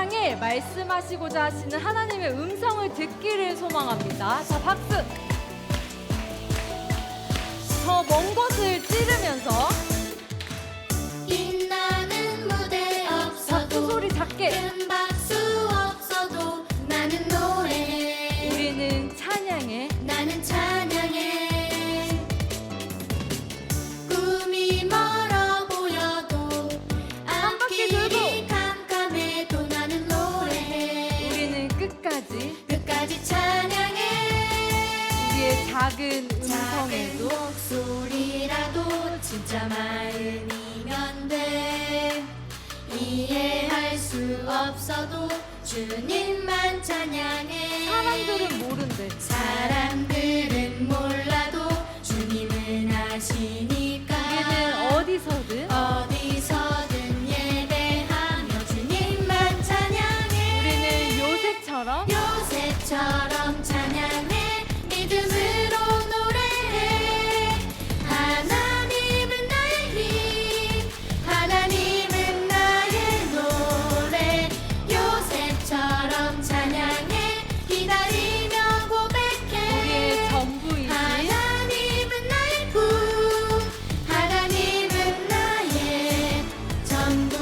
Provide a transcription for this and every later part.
향해 말씀하시고자 하시는 하나님의 음성을 듣기를 소망합니다. 자, 박수! 저 먼 곳을 찌르면서 빛나는 무대 박수 없어도 소리 작게 큰 박수 없어도 나는 노래해 우리는 찬양해 나는 찬양해 꿈이 멀어 보여도 바퀴 돌고. 앞길이 캄캄해도 나는 노래해 우리는 끝까지 찬양해 우리의 작은 작은 음성에도 목소리라도 진짜 마음이면 돼 이해할 수 없어도 주님만 찬양해 사람들은 모른대. 사람들은 몰라도 주님은 아시니까 우리는 어디서든 어디서든 예배하며 주님만 찬양해 우리는 요셉처럼 찬양해 믿음으로 노래해 하나님은 나의 힘 하나님은 나의 노래 요셉처럼 찬양해 기다리며 고백해 우리의 전부이신 하나님은 나의 구 하나님은 나의 전부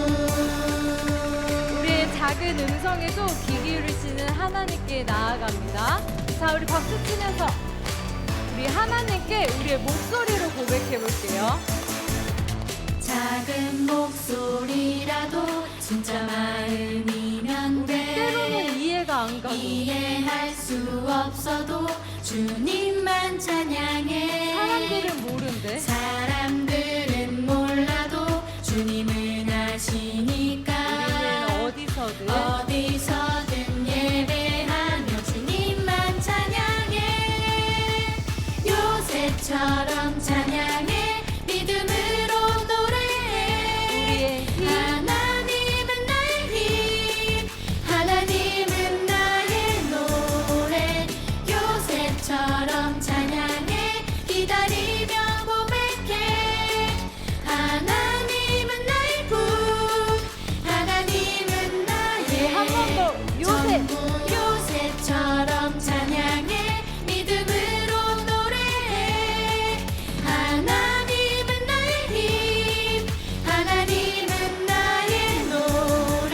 우리의 작은 음성에도 귀 기울이시는 하나님께 나아갑니다. 자, 우리 박수 치면서 우리 하나님께 우리의 목소리로 고백해 볼게요. 작은 목소리라도 진짜 마음이면 때로는 돼 이해가 안 가도 이해할 수 없어도 주님만 찬양해 사람들은 모른대. 사람들은 몰라도 주님은 아시니까 우리는 어디서든 어디서든 예배하며 주님만 찬양해 요셉처럼 찬양해 믿음으로 노래해 우리의 힘 하나님은 나의 힘 하나님은 나의 노래 요셉처럼 찬양해 기다리며 고백해 하나님은 나의 구 하나님은 나의 한 번 더 요셉 전부 요셉처럼 찬양해 믿음으로 노래해 하나님은 나의 힘 하나님은 나의 노래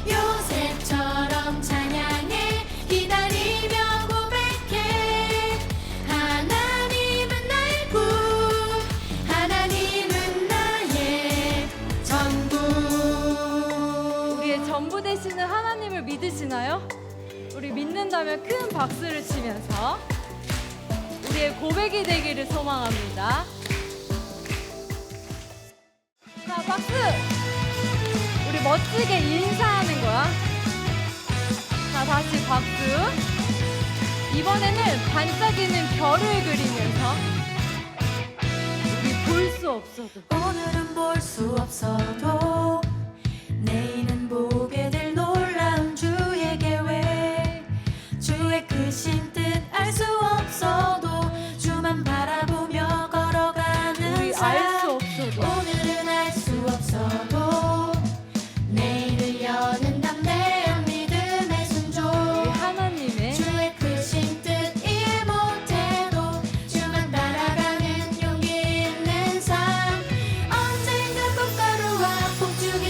요셉처럼 찬양해 기다리며 고백해 하나님은 나의 구 하나님은 나의 전부 우리의 전부 되시는 하나님을 믿으시나요? 우리 믿는다면 큰 박수를 치면서 우리의 고백이 되기를 소망합니다. 자, 박수! 우리 멋지게 인사하는 거야. 자, 다시 박수. 이번에는 반짝이는 별을 그리면서 우리 볼 수 없어도 오늘은 볼 수 없어도 내일은 보게 될 놀라운 주의 계획 주의 크신 뜻 알 수 없어도 주만 바라보며 걸어가는 우리 알 수 삶 없어도 오늘은 알 수 없어도 내일을 여는 담대한 믿음의 순종 우리 하나님의 주의 크신 뜻 이해 못해도 주만 따라가는 용기 있는 삶 언젠가 꽃가루와 폭죽이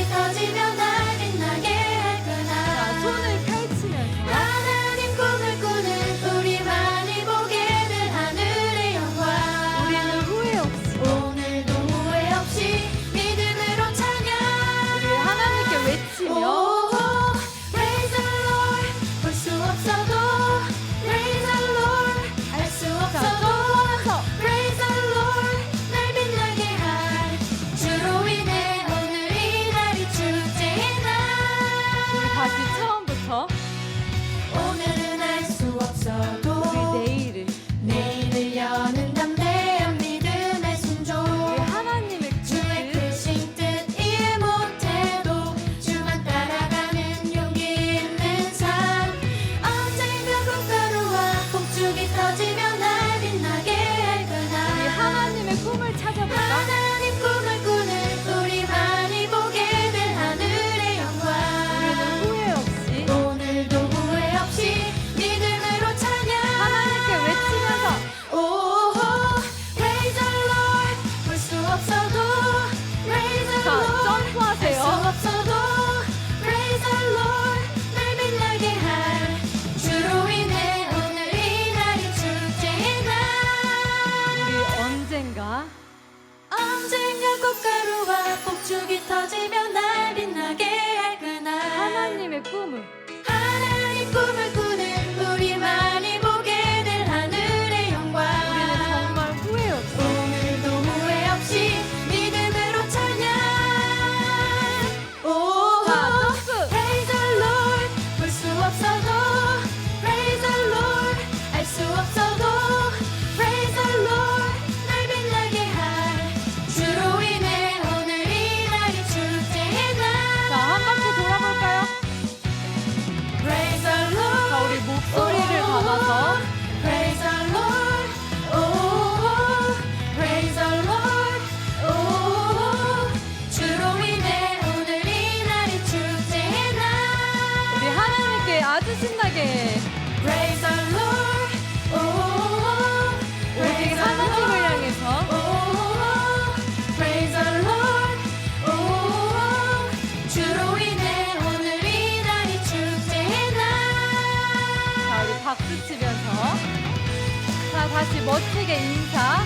같이 멋지게 인사.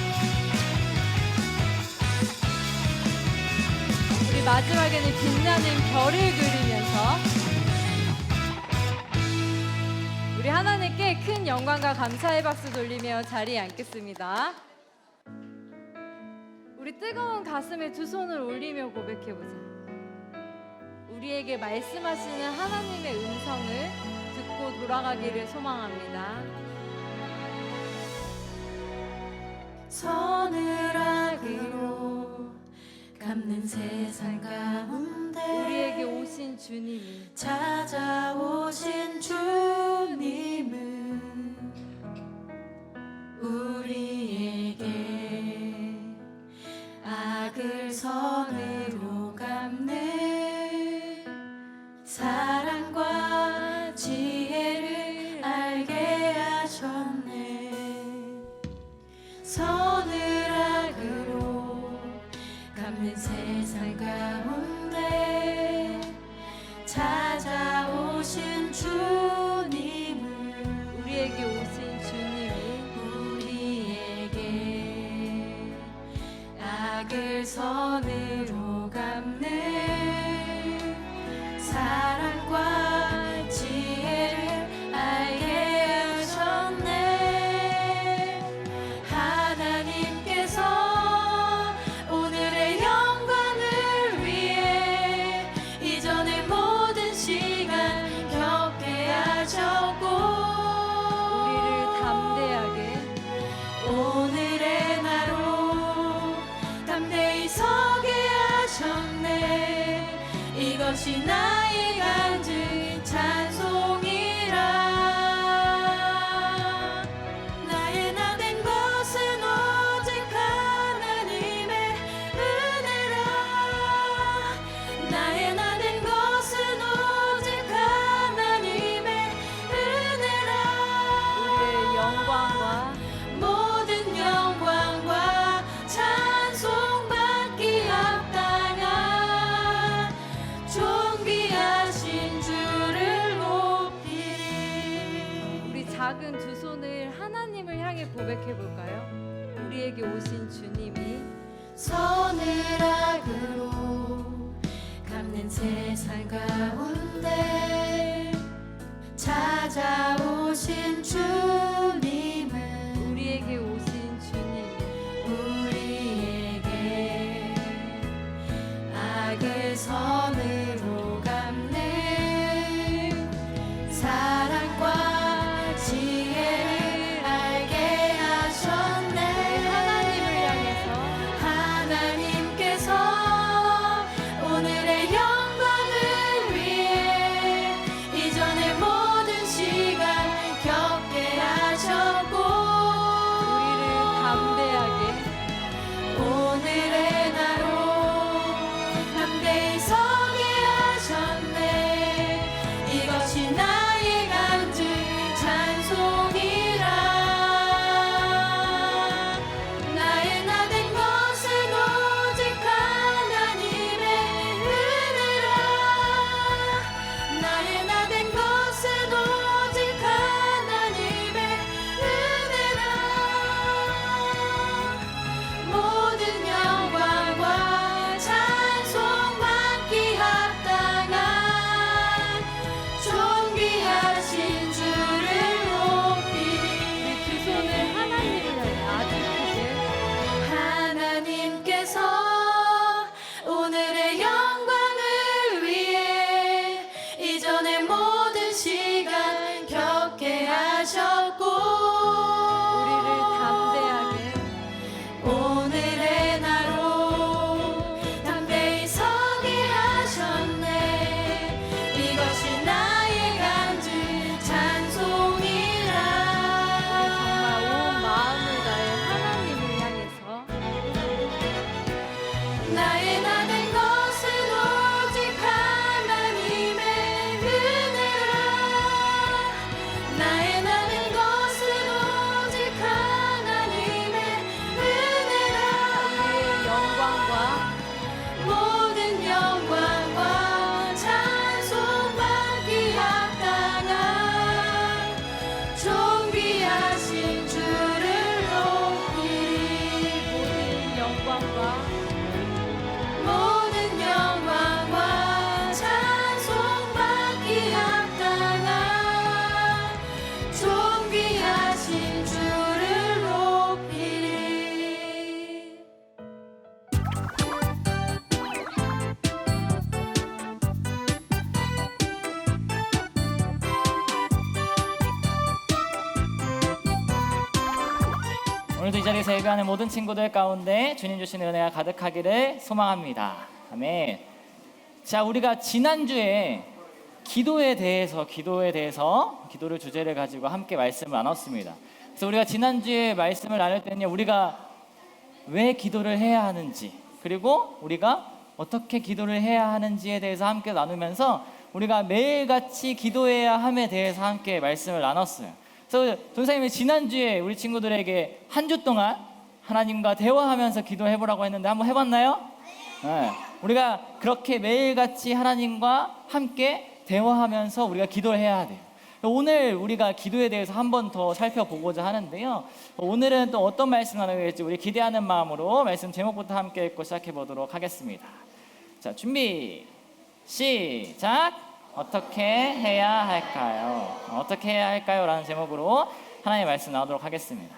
우리 마지막에는 빛나는 별을 그리면서 우리 하나님께 큰 영광과 감사의 박수 돌리며 자리에 앉겠습니다. 우리 뜨거운 가슴에 두 손을 올리며 고백해보자. 우리에게 말씀하시는 하나님의 음성을 듣고 돌아가기를 소망합니다. 서늘하기로 감는 세상 가운데 우리에게 오신 주님이 찾아오신 주님은 우리에게 악을 선으로 갚는 사랑과 지혜를 알게 하셨네. 서늘하기로 감는 세상 가운데 찾아오신 주님은 우리에게 오신 주님이 우리에게 악을 선으로 갚는 사랑과 지혜를 알게 하셨네. 하나님께서 오늘의 영광을 위해 이전의 모든 시간 겪게 하셨고 우리를 담대하게 오늘의 나로 담대히 서게 하셨네. 이것이 나의 간증 찬송이라. 나의 나 된 것은 오직 하나님의 은혜라. 나의 나 된 것은 오직 하나님의 은혜라. 우리의 영광과 모든 영광과 찬송받기 합당한 존귀하신 주를 높이리. 우리 작은 두 손을 하나님을 향해 고백해 볼까요? 우리에게 오신 주님이 서늘하기로 감는 세상 가운데 찾아오신 주님은 우리에게 오신 주님이 우리에게 악을 선으로 갚는 사랑과 지혜를 알게 하셨네. 하나님을 향해서 하나님께서 오늘의 영광을 위해 이전의 모든 시간 겪게 오늘도 이 자리에서 예배하는 모든 친구들 가운데 주님 주시는 은혜가 가득하기를 소망합니다. 아멘. 자, 우리가 지난주에 기도에 대해서 기도를 주제를 가지고 함께 말씀을 나눴습니다. 그래서 우리가 지난주에 말씀을 나눌 때는요, 우리가 왜 기도를 해야 하는지, 그리고 우리가 어떻게 기도를 해야 하는지에 대해서 함께 나누면서 우리가 매일같이 기도해야 함에 대해서 함께 말씀을 나눴어요. 그래서 전사님이 지난주에 우리 친구들에게 한 주 동안 하나님과 대화하면서 기도해보라고 했는데 한번 해봤나요? 네. 우리가 그렇게 매일같이 하나님과 함께 대화하면서 우리가 기도를 해야 돼요. 오늘 우리가 기도에 대해서 한 번 더 살펴보고자 하는데요, 오늘은 또 어떤 말씀 나누게 될지 우리 기대하는 마음으로 말씀 제목부터 함께 읽고 시작해 보도록 하겠습니다. 자, 준비 시작. 어떻게 해야 할까요? 어떻게 해야 할까요? 라는 제목으로 하나님의 말씀 나오도록 하겠습니다.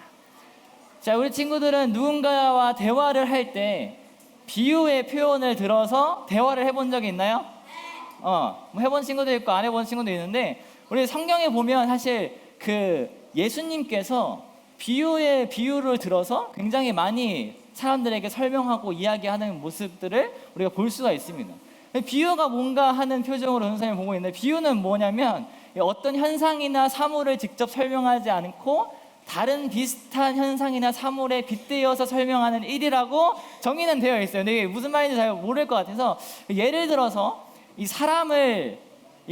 자, 우리 친구들은 누군가와 대화를 할 때 비유의 표현을 들어서 대화를 해본 적이 있나요? 뭐 해본 친구도 있고 안 해본 친구도 있는데, 우리 성경에 보면 사실 그 예수님께서 비유를 들어서 굉장히 많이 사람들에게 설명하고 이야기하는 모습들을 우리가 볼 수가 있습니다. 비유가 뭔가 하는 표정으로 선생님이 보고 있는데, 비유는 뭐냐면 어떤 현상이나 사물을 직접 설명하지 않고 다른 비슷한 현상이나 사물에 빗대어서 설명하는 일이라고 정의는 되어 있어요. 근데 이게 무슨 말인지 잘 모를 것 같아서, 예를 들어서 이 사람을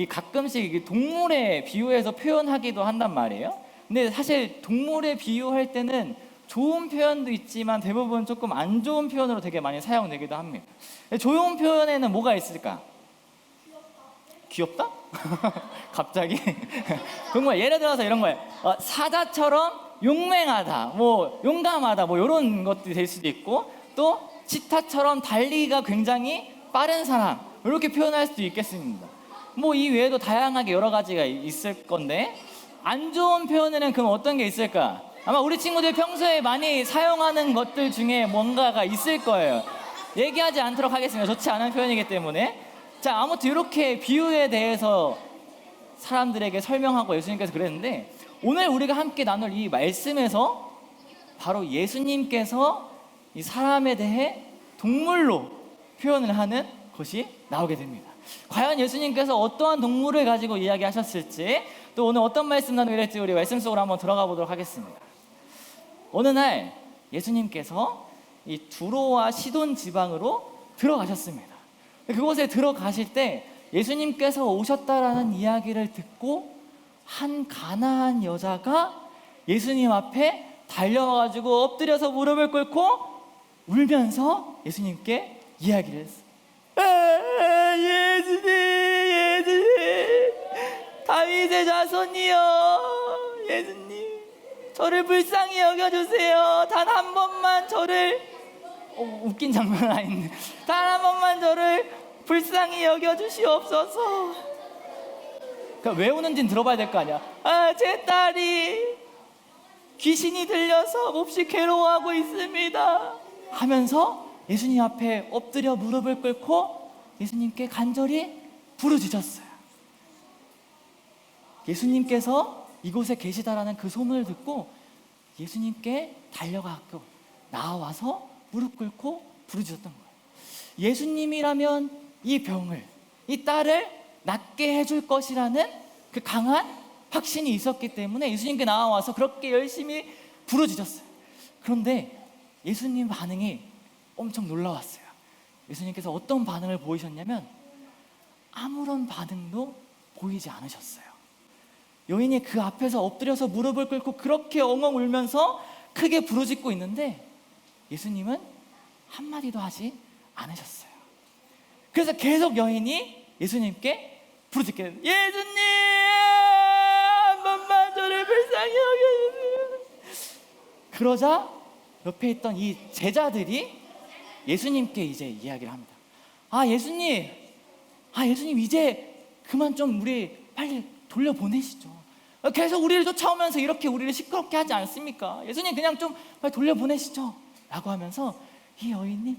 가끔씩 동물에 비유해서 표현하기도 한단 말이에요. 근데 사실 동물에 비유할 때는 좋은 표현도 있지만 대부분 조금 안 좋은 표현으로 되게 많이 사용되기도 합니다. 좋은 표현에는 뭐가 있을까? 귀엽다? 갑자기? 정말 예를 들어서 이런 거예요. 사자처럼 용맹하다, 뭐 용감하다, 뭐 이런 것들이 될 수도 있고, 또 치타처럼 달리기가 굉장히 빠른 사람, 이렇게 표현할 수도 있겠습니다. 뭐 이 외에도 다양하게 여러 가지가 있을 건데, 안 좋은 표현에는 그럼 어떤 게 있을까? 아마 우리 친구들 평소에 많이 사용하는 것들 중에 뭔가가 있을 거예요. 얘기하지 않도록 하겠습니다. 좋지 않은 표현이기 때문에. 자, 아무튼 이렇게 비유에 대해서 사람들에게 설명하고 예수님께서 그랬는데, 오늘 우리가 함께 나눌 이 말씀에서 바로 예수님께서 이 사람에 대해 동물로 표현을 하는 것이 나오게 됩니다. 과연 예수님께서 어떠한 동물을 가지고 이야기하셨을지, 또 오늘 어떤 말씀 나누게 될지 우리 말씀 속으로 한번 들어가 보도록 하겠습니다. 어느 날 예수님께서 이 두로와 시돈 지방으로 들어가셨습니다. 그곳에 들어가실 때 예수님께서 오셨다라는 이야기를 듣고 한 가나안 여자가 예수님 앞에 달려와가지고 엎드려서 무릎을 꿇고 울면서 예수님께 이야기를 했어요. 예수님, 다윗의 자손이여, 예수님, 저를 불쌍히 여겨주세요. 단 한 번만 저를, 웃긴 장면은 아닌데, 단 한 번만 저를 불쌍히 여겨주시옵소서. 그러니까 왜 우는지는 들어봐야 될 거 아니야. 제 딸이 귀신이 들려서 몹시 괴로워하고 있습니다 하면서 예수님 앞에 엎드려 무릎을 꿇고 예수님께 간절히 부르짖었어요. 예수님께서 이곳에 계시다라는 그 소문을 듣고 예수님께 달려가고 나와서 무릎 꿇고 부르짖었던 거예요. 예수님이라면 이 병을, 이 딸을 낫게 해줄 것이라는 그 강한 확신이 있었기 때문에 예수님께 나와서 그렇게 열심히 부르짖었어요. 그런데 예수님 반응이 엄청 놀라웠어요. 예수님께서 어떤 반응을 보이셨냐면 아무런 반응도 보이지 않으셨어요. 여인이 그 앞에서 엎드려서 무릎을 꿇고 그렇게 엉엉 울면서 크게 부르짖고 있는데 예수님은 한마디도 하지 않으셨어요. 그래서 계속 여인이 예수님께 부르짖게 돼요. 예수님, 한 번만 저를 불쌍히 여겨주세요. 그러자 옆에 있던 이 제자들이 예수님께 이제 이야기를 합니다. 예수님, 이제 그만 좀 우리 빨리 돌려보내시죠. 계속 우리를 쫓아오면서 이렇게 우리를 시끄럽게 하지 않습니까? 예수님, 그냥 좀 빨리 돌려보내시죠 라고 하면서 이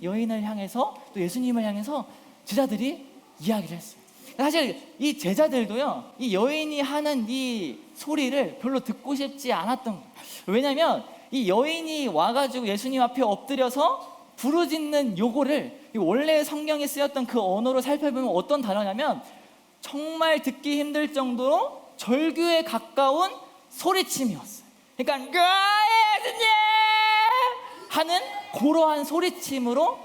여인을 향해서 또 예수님을 향해서 제자들이 이야기를 했어요. 사실 이 제자들도요, 이 여인이 하는 이 소리를 별로 듣고 싶지 않았던 거예요. 왜냐하면 이 여인이 와가지고 예수님 앞에 엎드려서 부르짖는 요거를 원래 성경에 쓰였던 그 언어로 살펴보면 어떤 단어냐면 정말 듣기 힘들 정도로 절규에 가까운 소리침이었어요. 그러니까 예수님 하는 그러한 소리침으로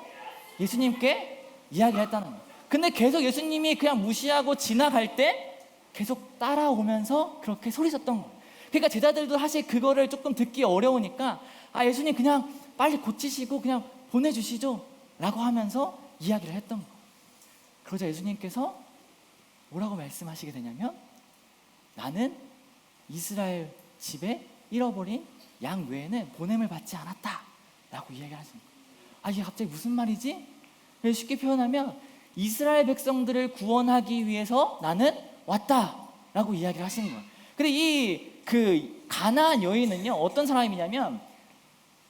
예수님께 이야기를 했다는 거예요. 근데 계속 예수님이 그냥 무시하고 지나갈 때 계속 따라오면서 그렇게 소리쳤던 거예요. 그러니까 제자들도 사실 그거를 조금 듣기 어려우니까 예수님 그냥 빨리 고치시고 그냥 보내주시죠 라고 하면서 이야기를 했던 거예요. 그러자 예수님께서 뭐라고 말씀하시게 되냐면 나는 이스라엘 집에 잃어버린 양 외에는 보냄을 받지 않았다 라고 이야기를 하십니다. 이게 갑자기 무슨 말이지? 쉽게 표현하면 이스라엘 백성들을 구원하기 위해서 나는 왔다 라고 이야기를 하시는 거예요. 근데 이 그 가나안 여인은요 어떤 사람이냐면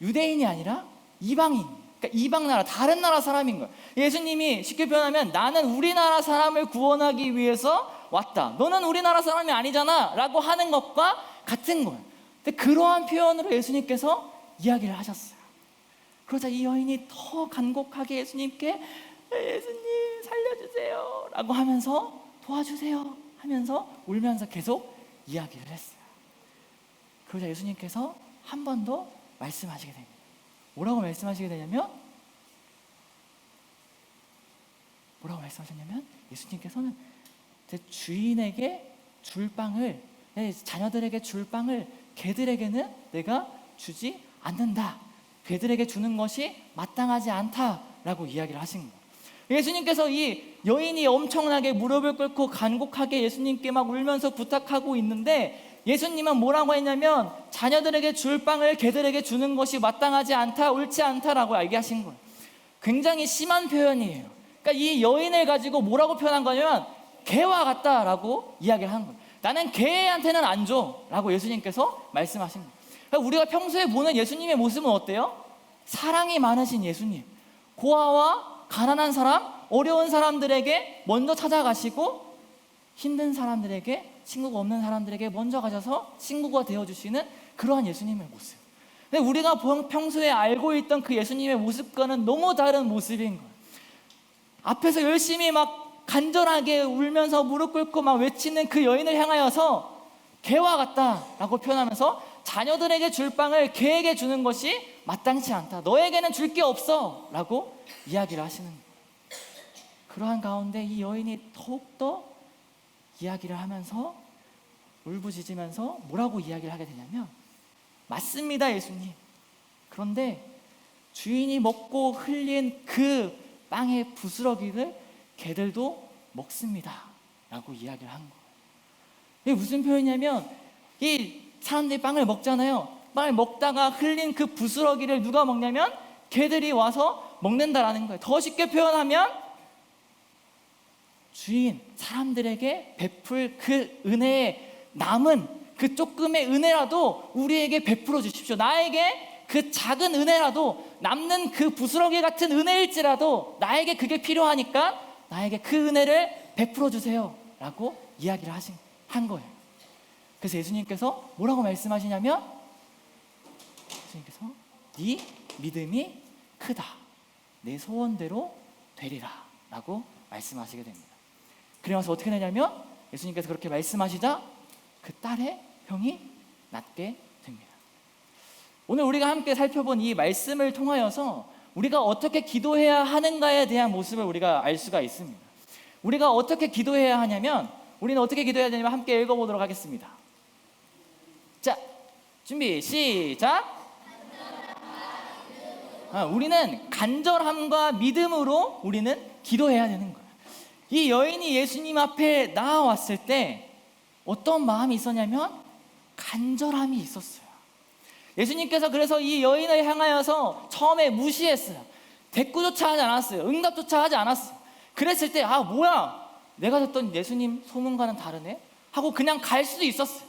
유대인이 아니라 이방인, 그러니까 이방 나라, 다른 나라 사람인 거예요. 예수님이 쉽게 표현하면 나는 우리나라 사람을 구원하기 위해서 왔다, 너는 우리나라 사람이 아니잖아 라고 하는 것과 같은 거예요. 근데 그러한 표현으로 예수님께서 이야기를 하셨어요. 그러자 이 여인이 더 간곡하게 예수님께 예수님 살려주세요 라고 하면서 도와주세요 하면서 울면서 계속 이야기를 했어요. 그러자 예수님께서 한 번 더 말씀하시게 됩니다. 뭐라고 말씀하시게 되냐면 예수님께서는 제 주인에게 줄 빵을, 자녀들에게 줄 빵을 개들에게는 내가 주지 않는다, 개들에게 주는 것이 마땅하지 않다라고 이야기를 하신 거예요. 예수님께서 이 여인이 엄청나게 무릎을 꿇고 간곡하게 예수님께 막 울면서 부탁하고 있는데 예수님은 뭐라고 했냐면 자녀들에게 줄 빵을 개들에게 주는 것이 마땅하지 않다, 옳지 않다라고 얘기하신 거예요. 굉장히 심한 표현이에요. 그러니까 이 여인을 가지고 뭐라고 표현한 거냐면 개와 같다라고 이야기를 한 거예요. 나는 개한테는 안 줘 라고 예수님께서 말씀하신 거예요. 그러니까 우리가 평소에 보는 예수님의 모습은 어때요? 사랑이 많으신 예수님, 고아와 가난한 사람, 어려운 사람들에게 먼저 찾아가시고 힘든 사람들에게, 친구가 없는 사람들에게 먼저 가셔서 친구가 되어주시는 그러한 예수님의 모습. 근데 우리가 평소에 알고 있던 그 예수님의 모습과는 너무 다른 모습인 거예요. 앞에서 열심히 막 간절하게 울면서 무릎 꿇고 막 외치는 그 여인을 향하여서 개와 같다라고 표현하면서 자녀들에게 줄 빵을 개에게 주는 것이 마땅치 않다, 너에게는 줄 게 없어 라고 이야기를 하시는 거예요. 그러한 가운데 이 여인이 더욱더 이야기를 하면서 울부짖으면서 뭐라고 이야기를 하게 되냐면 맞습니다 예수님, 그런데 주인이 먹고 흘린 그 빵의 부스러기를 개들도 먹습니다 라고 이야기를 한 거예요. 이게 무슨 표현이냐면 이 사람들이 빵을 먹잖아요. 빵을 먹다가 흘린 그 부스러기를 누가 먹냐면 개들이 와서 먹는다라는 거예요. 더 쉽게 표현하면 주인, 사람들에게 베풀 그 은혜에 남은 그 조금의 은혜라도 우리에게 베풀어 주십시오. 나에게 그 작은 은혜라도, 남는 그 부스러기 같은 은혜일지라도 나에게 그게 필요하니까 나에게 그 은혜를 베풀어 주세요 라고 이야기를 한 거예요. 그래서 예수님께서 뭐라고 말씀하시냐면 예수님께서 네 믿음이 크다, 내 소원대로 되리라 라고 말씀하시게 됩니다. 그러면서 어떻게 되냐면 예수님께서 그렇게 말씀하시자 그 딸의 병이 낫게 됩니다. 오늘 우리가 함께 살펴본 이 말씀을 통하여서 우리가 어떻게 기도해야 하는가에 대한 모습을 우리가 알 수가 있습니다. 우리가 어떻게 기도해야 하냐면, 우리는 어떻게 기도해야 되냐면 함께 읽어보도록 하겠습니다. 자, 준비 시작. 우리는 간절함과 믿음으로 우리는 기도해야 되는 거예요. 이 여인이 예수님 앞에 나와왔을 때 어떤 마음이 있었냐면 간절함이 있었어요. 예수님께서 그래서 이 여인을 향하여서 처음에 무시했어요. 대꾸조차 하지 않았어요. 응답조차 하지 않았어요. 그랬을 때 뭐야, 내가 듣던 예수님 소문과는 다르네 하고 그냥 갈 수도 있었어요.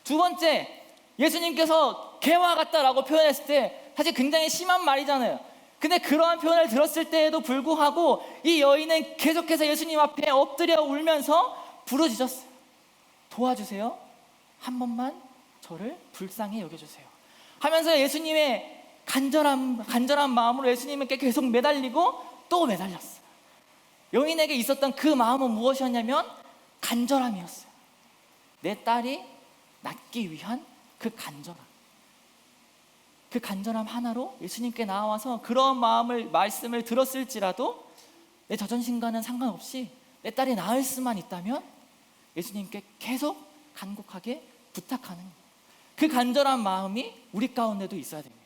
두 번째, 예수님께서 개와 같다라고 표현했을 때 사실 굉장히 심한 말이잖아요. 근데 그러한 표현을 들었을 때에도 불구하고 이 여인은 계속해서 예수님 앞에 엎드려 울면서 부르짖었어요. 도와주세요. 한 번만 저를 불쌍히 여겨주세요. 하면서 예수님의 간절한 마음으로 예수님께 계속 매달리고 또 매달렸어요. 여인에게 있었던 그 마음은 무엇이었냐면 간절함이었어요. 내 딸이 낫기 위한 그 간절함 하나로 예수님께 나와서 그런 말씀을 들었을지라도 내 자존심과는 상관없이 내 딸이 나을 수만 있다면 예수님께 계속 간곡하게 부탁하는 그 간절한 마음이 우리 가운데도 있어야 됩니다.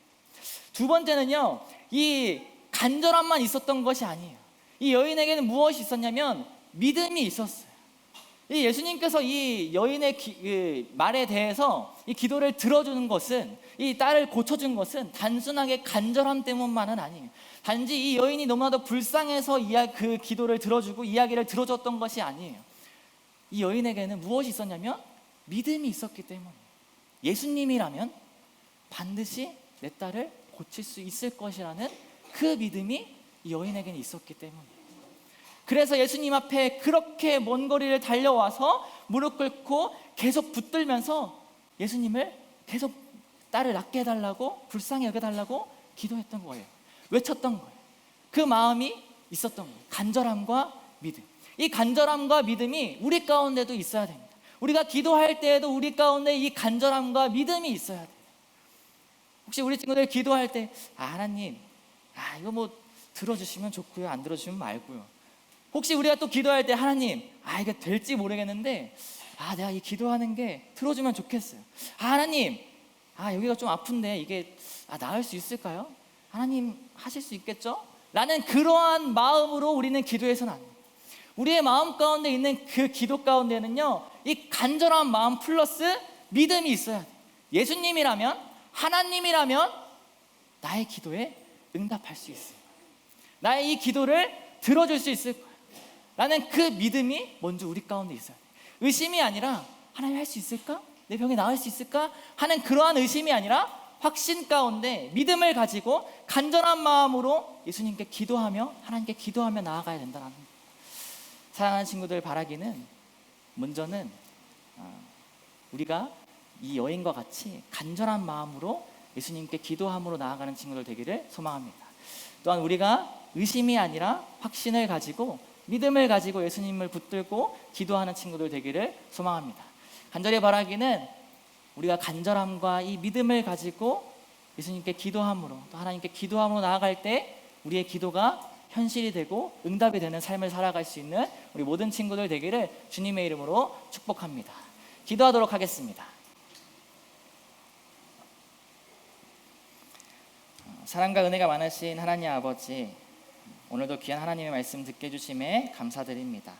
두 번째는요, 이 간절함만 있었던 것이 아니에요. 이 여인에게는 무엇이 있었냐면 믿음이 있었어요. 이 예수님께서 이 여인의 말에 대해서 이 기도를 들어주는 것은, 이 딸을 고쳐준 것은 단순하게 간절함 때문만은 아니에요. 단지 이 여인이 너무나도 불쌍해서 그 기도를 들어주고 이야기를 들어줬던 것이 아니에요. 이 여인에게는 무엇이 있었냐면 믿음이 있었기 때문이에요. 예수님이라면 반드시 내 딸을 고칠 수 있을 것이라는 그 믿음이 이 여인에게는 있었기 때문이에요. 그래서 예수님 앞에 그렇게 먼 거리를 달려와서 무릎 꿇고 계속 붙들면서 예수님을 계속 딸을 낫게 해달라고, 불쌍히 여겨달라고 기도했던 거예요. 외쳤던 거예요. 그 마음이 있었던 거예요. 간절함과 믿음. 이 간절함과 믿음이 우리 가운데도 있어야 됩니다. 우리가 기도할 때에도 우리 가운데 이 간절함과 믿음이 있어야 돼요. 혹시 우리 친구들 기도할 때 하나님, 이거 뭐 들어주시면 좋고요, 안 들어주시면 말고요. 혹시 우리가 또 기도할 때 하나님, 이게 될지 모르겠는데 내가 이 기도하는 게 들어주면 좋겠어요. 하나님, 여기가 좀 아픈데 이게 나을 수 있을까요? 하나님 하실 수 있겠죠? 라는 그러한 마음으로 우리는 기도해서는 안 돼요. 우리의 마음 가운데 있는 그 기도 가운데는요, 이 간절한 마음 플러스 믿음이 있어야 돼요. 예수님이라면, 하나님이라면 나의 기도에 응답할 수 있어요. 나의 이 기도를 들어줄 수 있을 거예요. 라는 그 믿음이 먼저 우리 가운데 있어야 돼요. 의심이 아니라 하나님 할 수 있을까? 내 병이 나을 수 있을까? 하는 그러한 의심이 아니라 확신 가운데 믿음을 가지고 간절한 마음으로 예수님께 기도하며, 하나님께 기도하며 나아가야 된다는 거예요. 사랑하는 친구들, 바라기는 먼저는 우리가 이 여인과 같이 간절한 마음으로 예수님께 기도함으로 나아가는 친구들 되기를 소망합니다. 또한 우리가 의심이 아니라 확신을 가지고 믿음을 가지고 예수님을 붙들고 기도하는 친구들 되기를 소망합니다. 간절히 바라기는 우리가 간절함과 이 믿음을 가지고 예수님께 기도함으로, 또 하나님께 기도함으로 나아갈 때 우리의 기도가 현실이 되고 응답이 되는 삶을 살아갈 수 있는 우리 모든 친구들 되기를 주님의 이름으로 축복합니다. 기도하도록 하겠습니다. 사랑과 은혜가 많으신 하나님 아버지, 오늘도 귀한 하나님의 말씀 듣게 해주심에 감사드립니다.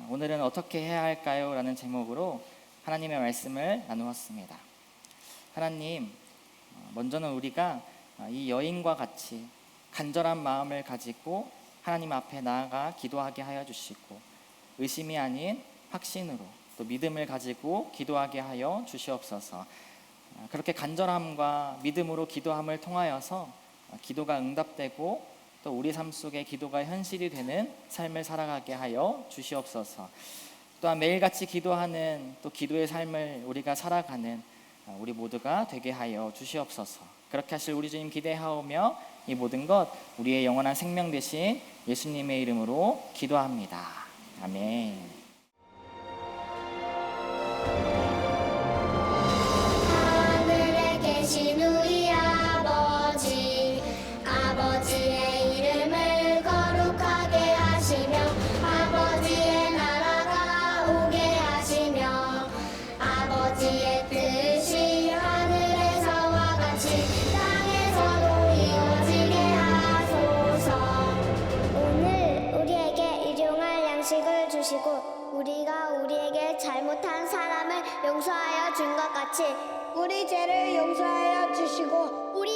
오늘은 어떻게 해야 할까요? 라는 제목으로 하나님의 말씀을 나누었습니다. 하나님, 먼저는 우리가 이 여인과 같이 간절한 마음을 가지고 하나님 앞에 나아가 기도하게 하여 주시고, 의심이 아닌 확신으로 또 믿음을 가지고 기도하게 하여 주시옵소서. 그렇게 간절함과 믿음으로 기도함을 통하여서 기도가 응답되고 또 우리 삶 속에 기도가 현실이 되는 삶을 살아가게 하여 주시옵소서. 또한 매일같이 기도하는 또 기도의 삶을 우리가 살아가는 우리 모두가 되게 하여 주시옵소서. 그렇게 하실 우리 주님 기대하오며 이 모든 것 우리의 영원한 생명 되신 예수님의 이름으로 기도합니다. 아멘. 하늘에 계신 우리 아버지, 아버지의 이름을 거룩하게 하시며 아버지의 나라가 오게 하시며 아버지의 뜻이 하늘에서와 같이 땅에서도 이루어지게 하소서. 오늘 우리에게 일용할 양식을 주시고 우리가 우리에게 잘못한 사람을 용서하여 준 것 같이 우리 죄를 용서하여 주시고 우리